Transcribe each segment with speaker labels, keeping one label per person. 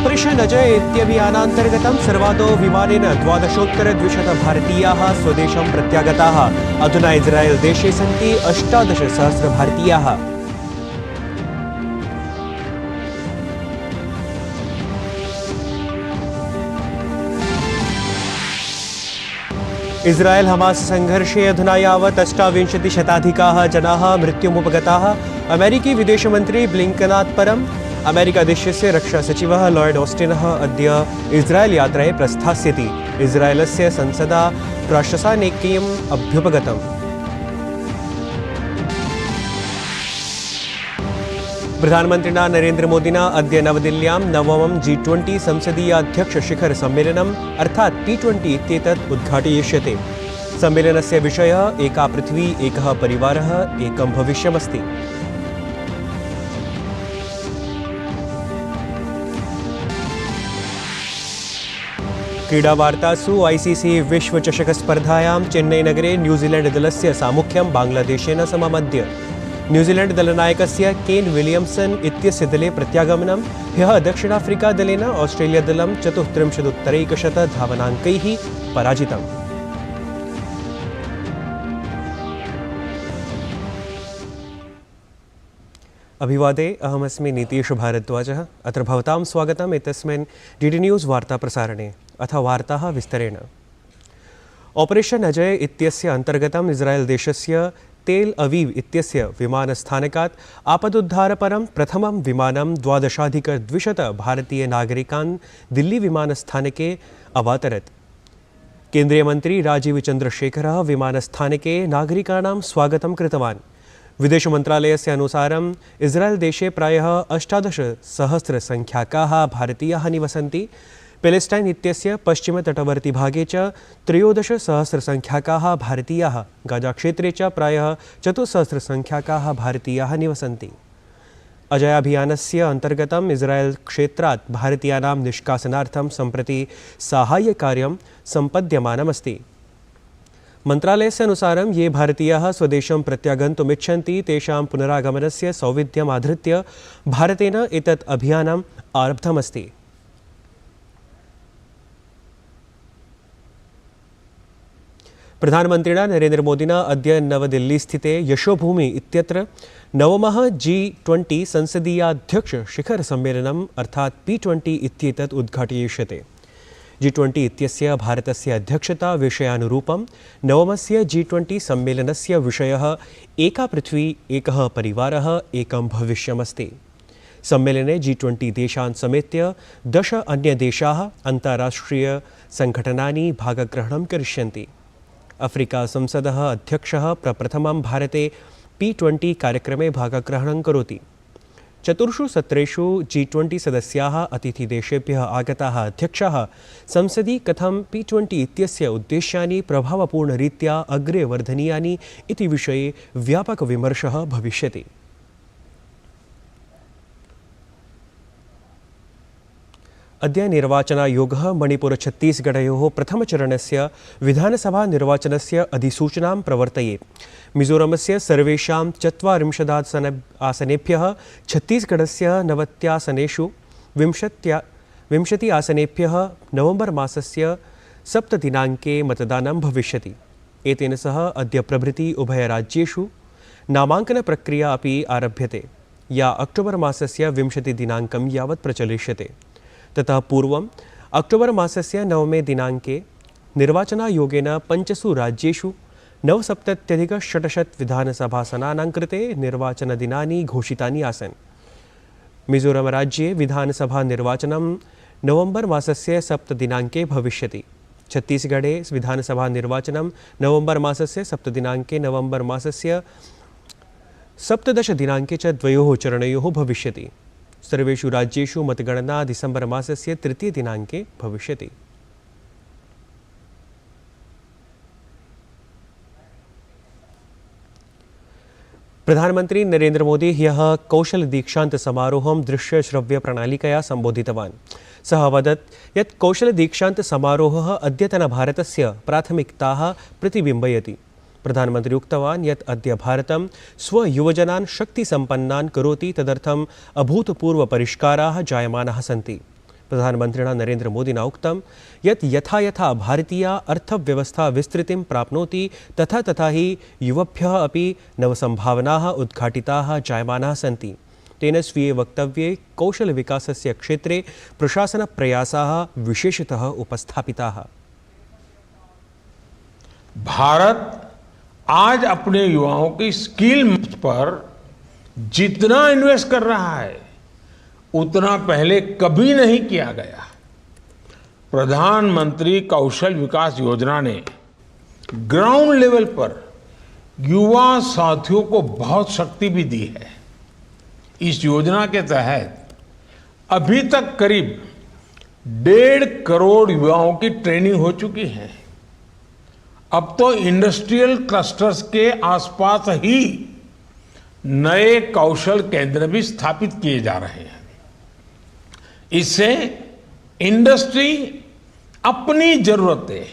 Speaker 1: Operation Ajay इत्यभियानान्तर्गतं सर्वादौ विमानेन 12,200 भारतीयाः स्वदेशं प्रत्यागताः। अधुना इस्रायेल देशे सन्ति 18,000 भारतीयाः। इस्रायेल हमास संघर्षे अधुना यावत् 28,000 जनाः मृत्युमुपगताः। अमेरिकी विदेशमन्त्री ब्लिंकनात् परम् अमेरिकादेशस्य रक्षासचिवः लॉयड ऑस्टिनः अद्य इस्रायेल यात्रायै प्रस्थास्यति। इस्रायेलस्य संसदा प्रशासनिकीयम् अभ्युपगतम्। प्रधानमन्त्रिणा नरेन्द्र मोदिना अद्य नवदिल्ल्यां नवमं G20 संसदीयाध्यक्ष शिखर सम्मेलनम् अर्थात् P20 इत्येतत् उद्घाटयिष्यते। सम्मेलनस्य विषयः एका पृथ्वी एकः परिवारः एकं भविष्यमस्ति। क्रीडावार्तासु ICC विश्वचषकस्पर्धायां चेन्नईनगरे न्यूजीलैंड दलस्य सामुख्यं बांग्लादेशेन सममद्य। न्यूजीलैंड दलनायकस्य केन विलियमसन इत्यस्य दले प्रत्यागमनं। ह्यः दक्षिणाफ्रिका दलेन ऑस्ट्रेलिया दलं 34 धावनाङ्कैः पराजितम्। अभिवादे, अहमस्मि नीतीश भारद्वाजः। अत्र भवतां स्वागतम् एतस्मिन् DD न्यूज़ वार्ताप्रसारणे। अथ वार्ताः विस्तरेण। ऑपरेशन अजय इत्यस्य अन्तर्गतम् इस्रायेल देशस्य तेल अवीव इत्यस्य विमानस्थानकात् आपदुद्धारपरं प्रथमं विमानं 12,200 भारतीयनागरिकान् दिल्ली विमानस्थानके अवातरत्। केन्द्रीयमन्त्री राजीव चन्द्रशेखरः विमानस्थानके नागरिकाणां स्वागतं कृतवान्। विदेशमन्त्रालयस्य अनुसारम् इस्रायेल देशे प्रायः 18,000 संख्याकाः भारतीयाः निवसन्ति। पैलेस्टाइन इत्यस्य पश्चिमतटवर्तीभागे च 13,000 संख्याकाः भारतीयाः, गाजाक्षेत्रे च प्रायः 4,000 संख्याकाः भारतीयाः निवसन्ति। अजयाभियानस्य अन्तर्गतम् इस्रायेल क्षेत्रात् भारतीयानां निष्कासनार्थं सम्प्रति साहाय्यकार्यं सम्पद्यमानमस्ति। मन्त्रालयस्य अनुसारं ये भारतीयाः स्वदेशं प्रत्यागन्तुमिच्छन्ति तेषां पुनरागमनस्य सौविध्यम् आधृत्य भारतेन एतत् अभियानम् आरब्धमस्ति। प्रधानमन्त्रिणा नरेन्द्र मोदिना अद्य नवदिल्लीस्थिते यशोभूमि इत्यत्र नवमः G20 संसदीयाध्यक्ष शिखर सम्मेलनम् अर्थात् P20 इत्येतत् उद्घाटयिष्यते। G20 इत्यस्य भारतस्य अध्यक्षता विषयानुरूपं नवमस्य G20 सम्मेलनस्य विषयः एका पृथ्वी एकः परिवारः एकं भविष्यमस्ति। सम्मेलने G20 देशान् समेत्य 10 अन्यदेशाः अन्ताराष्ट्रीय संघटनानि भागग्रहणं करिष्यन्ति। अफ्रीका संसदः अध्यक्षः प्रप्रथमं भारते P20 कार्यक्रमे भागग्रहणं करोति। 4 सत्रेषु G20 सदस्याः अतिथिदेशेभ्यः आगताः अध्यक्षाः संसदि कथं P20 इत्यस्य उद्देश्यानि प्रभावपूर्णरीत्या अग्रे वर्धनीयानि इति विषये व्यापकविमर्शः भविष्यति। अद्य निर्वाचनायोगः मणिपुर छत्तीसगढयोः प्रथमचरणस्य विधानसभा निर्वाचनस्य अधिसूचनां प्रवर्तयेत्। मिजोरमस्य सर्वेषां 40 आसनेभ्यः छत्तीसगढस्य 90 आसनेषु 20 आसनेभ्यः नवम्बर मासस्य 7 दिनाङ्के मतदानं भविष्यति। एतेन सह अद्य प्रभृति उभयराज्येषु नामाङ्कनप्रक्रिया अपि आरभ्यते, या अक्टोबर मासस्य 20 दिनाङ्कं यावत् प्रचलिष्यते। ततः पूर्वम् अक्टोबर मासस्य 9 दिनाङ्के निर्वाचनायोगेन 5 राज्येषु 69,600 विधानसभासनानां कृते निर्वाचनदिनानि घोषितानि आसन्। मिजोरम राज्ये विधानसभा निर्वाचनं नवम्बर मासस्य 7 दिनाङ्के भविष्यति। छत्तीसगढे विधानसभा निर्वाचनं नवम्बर मासस्य 7 दिनाङ्के, नवम्बर मासस्य 17 दिनाङ्के च द्वयोः चरणयोः भविष्यति। सर्वेषु राज्येषु मतगणना दिसम्बर मासस्य 3 दिनाङ्के भविष्यति। प्रधानमन्त्री नरेन्द्र मोदी ह्यः कौशल दीक्षान्त समारोहं दृश्य श्रव्य प्रणालिकया सम्बोधितवान्। सः अवदत् यत् कौशल दीक्षान्त समारोहः अद्यतन भारतस्य प्राथमिकताः प्रतिबिम्बयति। प्रधानमन्त्री उक्तवान् यत् अद्य भारतं स्वयुवजनान् शक्तिसम्पन्नान् करोति, तदर्थम् अभूतपूर्वपरिष्काराः जायमानाः सन्ति। प्रधानमन्त्रिणा नरेन्द्रमोदिना उक्तं यत् यथा यथा भारतीया अर्थव्यवस्था विस्तृतिं प्राप्नोति तथा तथा हि युवभ्यः अपि नवसम्भावनाः उद्घाटिताः जायमानाः सन्ति। तेन स्वीये वक्तव्ये कौशलविकासस्य क्षेत्रे प्रशासनप्रयासाः विशेषतः उपस्थापिताः।
Speaker 2: भारत आज अपने युवाओं की स्किल पर जितना इन्वेस्ट कर रहा है उतना पहले कभी नहीं किया गया। प्रधानमंत्री कौशल विकास योजना ने ग्राउंड लेवल पर युवा साथियों को बहुत शक्ति भी दी है। इस योजना के तहत अभी तक करीब 1.5 करोड़ युवाओं की ट्रेनिंग हो चुकी है। अब तो इंडस्ट्रियल क्लस्टर्स के आसपास ही नए कौशल केंद्र भी स्थापित किए जा रहे हैं। इससे इंडस्ट्री अपनी जरूरतें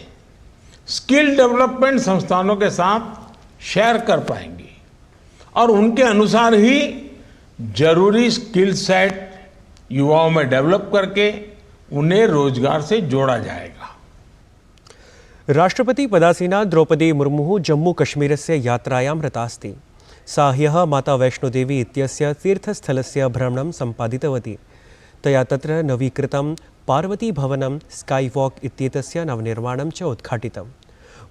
Speaker 2: स्किल डेवलपमेंट संस्थानों के साथ शेयर कर पाएंगी और उनके अनुसार ही जरूरी स्किल सेट युवाओं में डेवलप करके उन्हें रोजगार से जोड़ा जाएगा।
Speaker 1: राष्ट्रपति पदासीना द्रौपदी मुर्मुः जम्मूकश्मीरस्य यात्रायां रतास्ति। सा ह्यः माता वैष्णोदेवी इत्यस्य तीर्थस्थलस्य भ्रमणं सम्पादितवती। तया तत्र नवीकृतं पार्वतीभवनं स्काई वॉक इत्येतस्य नवनिर्माणं च उद्घाटितम्।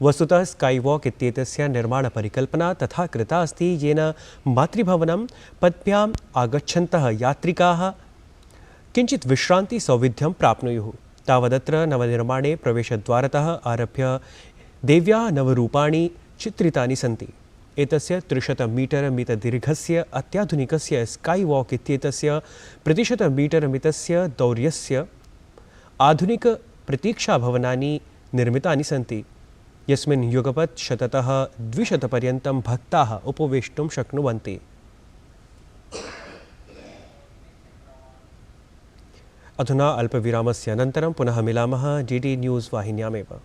Speaker 1: वस्तुतः स्काई वॉक इत्येतस्य निर्माणपरिकल्पना तथा कृता अस्ति येन मातृभवनं पद्भ्याम् आगच्छन्तः यात्रिकाः किञ्चित् विश्रान्तिसौविध्यं प्राप्नुयुः। तावदत्र नवनिर्माणे प्रवेशद्वारतः आरभ्य देव्याः नवरूपाणि चित्रितानि सन्ति। एतस्य 300 मीटर मितदीर्घस्य अत्याधुनिकस्य स्काई वॉक इत्येतस्य 300 मीटर मितस्य दौर्यस्य आधुनिकप्रतीक्षाभवनानि निर्मितानि सन्ति, यस्मिन् युगपत् 100तः 200 पर्यन्तं भक्ताः उपवेष्टुं शक्नुवन्ति। अधुना अल्पविरामस्य अनन्तरं पुनः मिलामः डीडी न्यूज़ वाहिन्यामेव।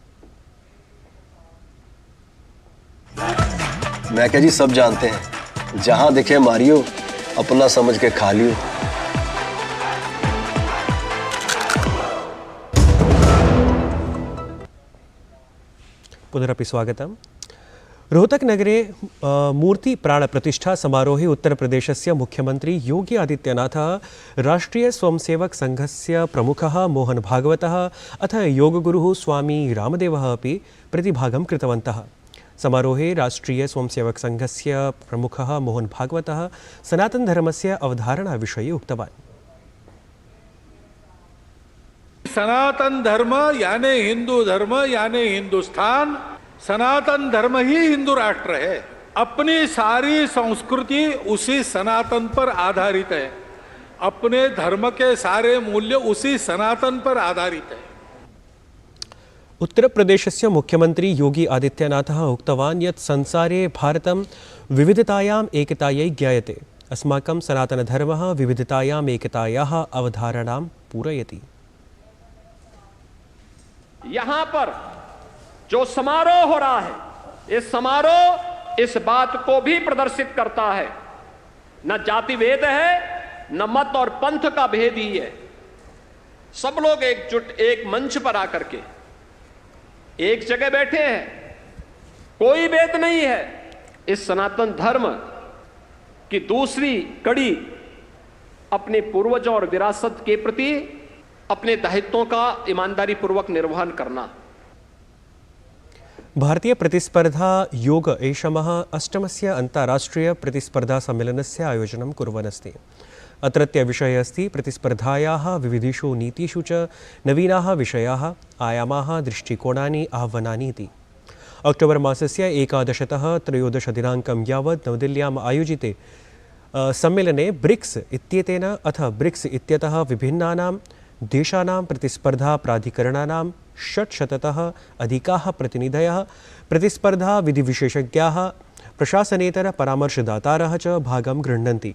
Speaker 3: मैं क्या जी, सब जानते हैं, जहां दिखे मारियो, अपना समझ के खा लियो।
Speaker 1: पुनरपि स्वागतम्। रोहतक नगरे मूर्ति प्राण प्रतिष्ठा समारोहे उत्तर प्रदेशस्य मुख्यमंत्री योगी आदित्यनाथः राष्ट्रीय स्वयंसेवक संघस्य प्रमुखः मोहन भागवतः अथ योगगुरुः स्वामी रामदेवः अपि प्रतिभागं कृतवन्तः। समारोहे राष्ट्रीय स्वयंसेवक संघस्य प्रमुखः मोहन भागवतः सनातन धर्मस्य अवधारणा विषये उक्तवान्।
Speaker 4: सनातन धर्म यानी हिंदू धर्म यानी हिंदुस्तान, सनातन धर्म ही हिंदू राष्ट्र है। अपनी सारी संस्कृति उसी सनातन पर आधारित है, अपने धर्म के सारे मूल्य उसी सनातन पर आधारित है।
Speaker 1: उत्तर प्रदेशस्य मुख्यमंत्री योगी आदित्यनाथः उक्तवान् यत् संसारे भारतं विविधतायाम् एकतायै ज्ञायते। अस्माकं सनातनधर्मः विविधतायाम् एकतायाः अवधारणां पूरयति।
Speaker 5: यहाँ पर जो समारोह हो रहा है, इस समारोह इस बात को भी प्रदर्शित करता है, न जाति भेद है न मत और पंथ का भेद ही है। सब लोग एकजुट एक मंच पर आकर के एक जगह बैठे हैं, कोई भेद नहीं है। इस सनातन धर्म की दूसरी कड़ी अपने पूर्वजों और विरासत के प्रति अपने दायित्वों का ईमानदारी पूर्वक निर्वहन करना।
Speaker 1: भारतीय प्रतिस्पर्धा योग ऐषमः अष्टमस्य अन्ताराष्ट्रीय प्रतिस्पर्धा सम्मेलनस्य आयोजनं कुर्वन् अस्ति। अत्रत्य विषयः अस्ति प्रतिस्पर्धायाः विविधेषु नीतिषु च नवीनाः विषयाः, आयामाः, दृष्टिकोणानि, आह्वानानि इति। अक्टोबर् मासस्य 11तः 13 दिनाङ्कं यावत् नवदिल्ल्याम् आयोजिते सम्मेलने ब्रिक्स इत्येतेन अथ ब्रिक्स इत्यतः विभिन्नानां देशानां प्रतिस्पर्धा प्राधिकरणानां 600तः अधिकाः प्रतिनिधयः, प्रतिस्पर्धा विधिविशेषज्ञाः, प्रशासनेतर परामर्शदातारः च भागं गृह्णन्ति।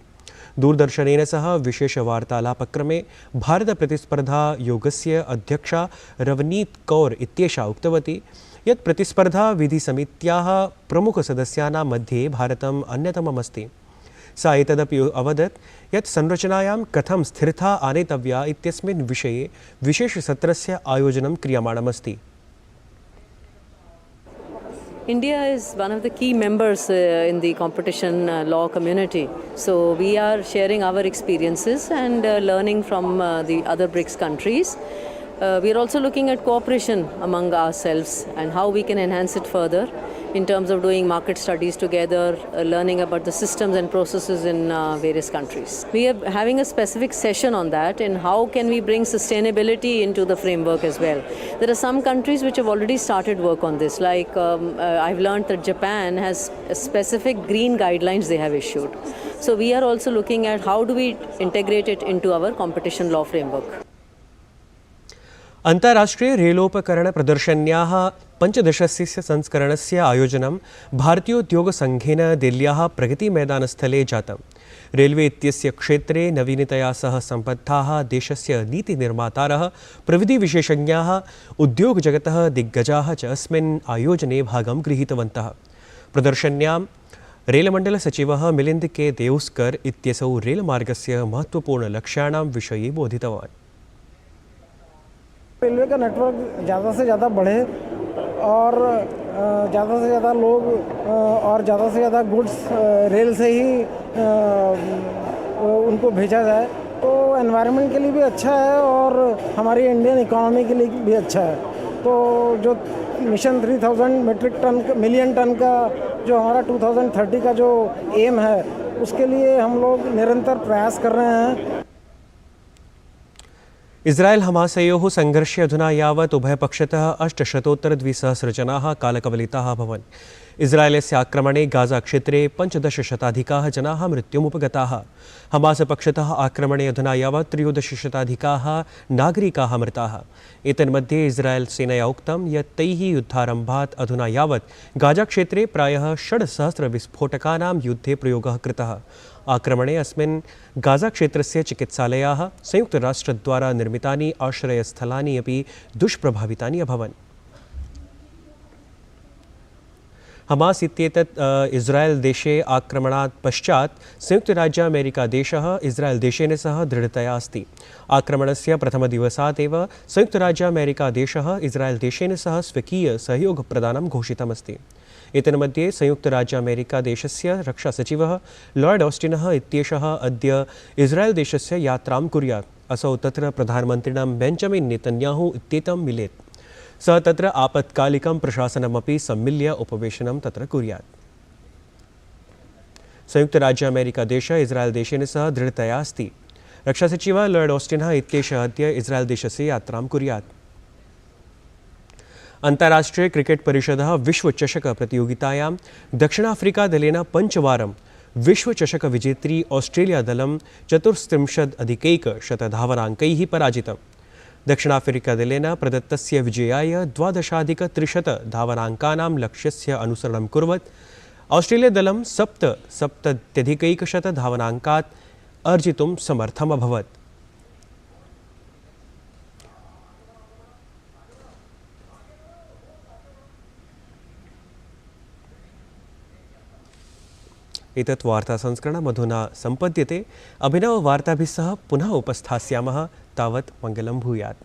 Speaker 1: दूरदर्शनेन सह विशेषवार्तालापक्रमे भारतप्रतिस्पर्धा योगस्य अध्यक्षा रवनीत कौर इत्येषा उक्तवती यत् प्रतिस्पर्धा विधिसमित्याः प्रमुखसदस्यानां मध्ये भारतम् अन्यतमम् अस्ति। सा एतदपि अवदत् यत् संरचनायां कथं स्थिरता आनेतव्या इत्यस्मिन् विषये विशेषसत्रस्य आयोजनं क्रियमाणमस्ति।
Speaker 6: India is one of the key members in the competition law community. So we are sharing our experiences and learning from the other BRICS countries. We are also looking at cooperation among ourselves and how we can enhance it further in terms of doing market studies together, learning about the systems and processes in various countries. We are having a specific session on that and how can we bring sustainability into the framework as well. There are some countries which have already started work on this, like I've learned that Japan has a specific green guidelines they have issued. So we are also looking at how do we integrate it into our competition law framework.
Speaker 1: अन्ताराष्ट्रीय रेलोपकरण प्रदर्शन्याः 15स्य संस्करणस्य आयोजनं भारतीयोद्योगसङ्घेन दिल्ल्याः प्रगतिमैदानस्थले जातम्। Railway इत्यस्य क्षेत्रे नवीनतया सह सम्बद्धाः देशस्य नीतिनिर्मातारः, प्रविधिविशेषज्ञाः, उद्योगजगतः दिग्गजाः च अस्मिन् आयोजने भागं गृहीतवन्तः। प्रदर्शन्यां रेलमण्डलसचिवः मिलिन्द के देउस्कर इत्यसौ रेलमार्गस्य महत्त्वपूर्णलक्ष्याणां विषये बोधितवान्।
Speaker 7: रेलवे का नेटवर्क ज़्यादा से ज़्यादा बढ़े और ज़्यादा से ज़्यादा लोग और ज़्यादा से ज़्यादा गुड्स रेल से ही उनको भेजा जाए तो एनवायरनमेंट के लिए भी अच्छा है और हमारी इंडियन इकोनॉमी के लिए भी अच्छा है। तो जो मिशन 3000 मिलियन टन का जो हमारा 2030 का जो एम है उसके लिए हम लोग निरंतर प्रयास कर रहे हैं।
Speaker 1: इस्राएल हमासयोः संघर्षे अधुना यावत् उभयपक्षतः 800-द्विसहस्र जनाः कालकवलिताः अभवन्। इस्राएलस्य आक्रमणे गाजा क्षेत्रे 15 जनाः मृत्युमुपगताः। हमास पक्षतः आक्रमणे अधुना यावत् 13 नागरिकाः मृताः। एतन्मध्ये इस्राएल सेनया उक्तं यत् तैः युद्धारम्भात् अधुना यावत् गाजा क्षेत्रे प्रायः 6,000 विस्फोटकानां युद्धे प्रयोगः कृतः। आक्रमणे अस्मिन् गाजा क्षेत्रस्य चिकित्सालयाः, संयुक्तराष्ट्रद्वारा निर्मितानि आश्रयस्थलानि अपि दुष्प्रभावितानि अभवन्। हमास इत्येतत् इस्राएल देशे आक्रमणात् पश्चात् संयुक्तराज्य अमेरिकादेशः इस्राएल देशेन सह दृढतया अस्ति। आक्रमणस्य प्रथमदिवसात् एव संयुक्तराज्य अमेरिकादेशः इस्राएल देशेन सह स्वकीय सहयोगप्रदानं घोषितमस्ति। एतन्मध्ये संयुक्तराज्य अमेरिकादेशस्य रक्षासचिवः लॉयड ऑस्टिनः इत्येषः अद्य इस्राएल देशस्य यात्रां कुर्यात्। असौ तत्र प्रधानमन्त्रिणं बेंजामिन नेतन्याहू इत्येतं मिलेत्। सः तत्र आपत्कालिकं प्रशासनमपि सम्मिल्य उपवेशनं तत्र कुर्यात्। संयुक्तराज्य अमेरिकादेशः इस्राएल देशेन सह दृढतया अस्ति। रक्षासचिवः लॉयड ऑस्टिनः इत्येषः अद्य इस्राएल देशस्य यात्रां कुर्यात्। अन्ताराष्ट्रीय क्रिकेट परिषदः विश्वचषक प्रतियोगितायां दक्षिणाफ्रिका दलेन 5 वारं विश्वचषक विजेत्री ऑस्ट्रेलिया दलं 34 धावनाङ्कैः पराजितम्। दक्षिणाफ्रिका दलेन प्रदत्तस्य विजयाय 12,300 धावनाङ्कानां लक्ष्यस्य अनुसरणं कुर्वत् ऑस्ट्रेलिया दलं 7,100 धावनाङ्कात् अर्जितुं समर्थम् अभवत्। एतत् वार्तासंस्करणम् अधुना सम्पद्यते। अभिनववार्ताभिः सह पुनः उपस्थास्यामः। तावत् मङ्गलं भूयात्।